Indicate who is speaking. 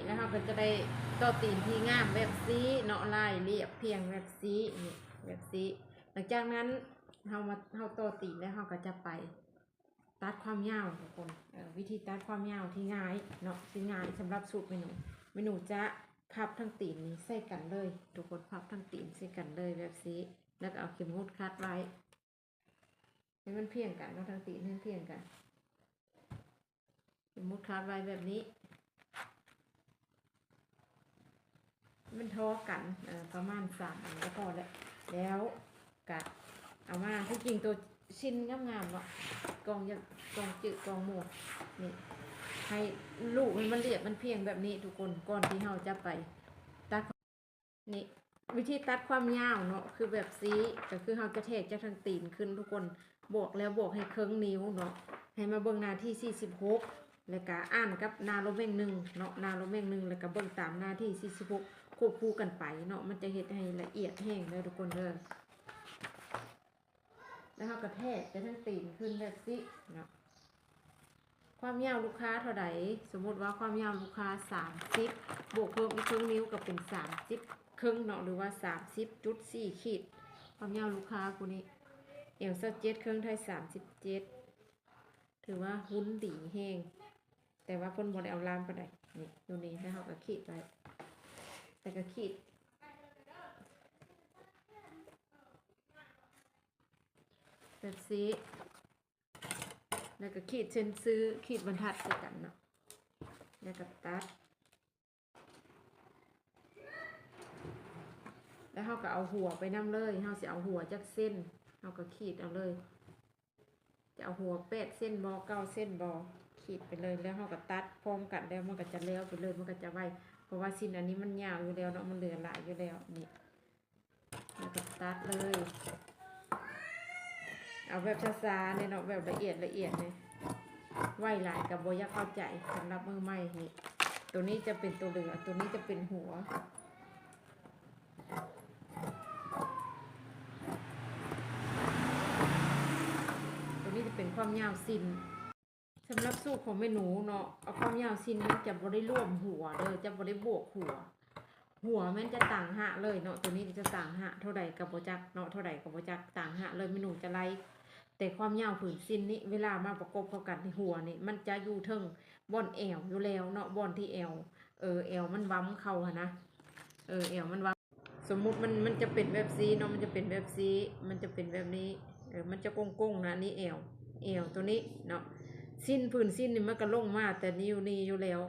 Speaker 1: แล้วเราก็จะได้ต่อตีนที่งามแบบซีเนาะลายเรียบเพียงแบบซีนี่แบบซีหลังจากนั้นเราต่อตีนแล้วเราก็จะไปตัดความยาวทุกคนวิธีตัดความยาวที่ง่ายเนาะที่ง่ายสำหรับสูตรเมนูจะพับทั้งตีนนี้ใส่กันเลยทุกคนพับทั้งตีนใส่กันเลยแบบซีแล้วก็เอาเข็มงุดคัดไว้ให้มันเพียงกันเนาะทั้งตีนให้เพียงกันเข็มงุดคัดไว้แบบนี้มันทอกันประมาณ3 อันก็พอแล้วกัดเอามาที่จริงตัวชิ้นงามๆเนาะกองจืดกองหมวกนี่ให้ลูกมันเรียบมันเพียงแบบนี้ทุกคนก่อนที่เราจะไปตัดนี่วิธีตัดความยาวเนาะคือแบบซีก็คือเราจะเทกจากทางตีนขึ้นทุกคนบวกแล้วบวกให้เครื่องนิ้วเนาะให้มาเบิ่งหน้าที่46แล้วก็อ่านกับนาโลเม่ง1เนาะนาโลเม่ง1แล้วก็เบิ่งตามหน้าที่46ควบคู่กันไปเนาะมันจะเฮ็ดให้ละเอียดแห้งเลยทุกคนเด้อแล้วเราก็แทกจะทั้งตีนขึ้นแบบนี้เนาะความยาวลูกค้าเท่าไหร่สมมติว่าความยาวลูกค้า30บวกเพิ่มอีกครึ่งนิ้วก็เป็น30ครึ่งเนาะหรือว่า30.4 ขีดความยาวลูกค้าคนนี้เอว27เครื่องไทย37ถือว่าหุ้นดีแห้งแต่ว่าคนบนเอาลามไปได้นี่อยู่นี่แล้วเราก็ขีดไปแต่ก็ขีดแบบนี้แล้วก็ขีดเส้นซื้อขีดบรรทัดใส่กันเนาะแล้วก็ตัดแล้วเราก็เอาหัวไปนำเลยเราจะเอาหัวจากเส้นเราก็ขีดเอาเลยจะเอาหัว8 เส้นบอ9 เส้นบอขีดไปเลยแล้วเราก็ตัดพร้อมกันแล้วมันก็จะเลี้ยวไปเลยมันก็จะไวเพราะว่าสิ้นอันนี้มันยาวอยู่แล้วเนาะมันเหลือหลายอยู่แล้วนี่แล้วก็ตัดเลยเอาแบบช้าๆเนี่ยเนาะแบบละเอียดเนี่ยไวหลายกับโบยากเข้าใจสำหรับมือใหม่นี่ตัวนี้จะเป็นตัวเหลือตัวนี้จะเป็นหัวตัวนี้จะเป็นความยาวสิ้นสำหรับสูตรของเมนูเนาะเอาความยาวสิ้นมันจะบ่ได้ร่วมหัวเลยจะบ่ได้บวกหัวมันจะต่างหะเลยเนาะตัวนี้จะต่างหะเท่าใดกับโบจักเนาะเท่าใดกับโบจักต่างหะเลยเมนูจะไล่แต่ความยาวผืนสิ้นนี้เวลามาประกบเข้ากันที่หัวนี่มันจะอยู่เทิงบอนแอวอยู่แล้วเนาะบอนที่แอวแอวมันว้ำเข้านะแอวมันว้ำสมมุติมันจะเป็นแบบซีเนาะมันจะเป็นแบบซีมันจะเป็นแบบนี้มันจะโก้งๆนะนี่แอวตัวนี้เนาะสิ้นผืนสิ้นนี่มันก็ลงมาแต่นิ้วนี่อยู่แล้ว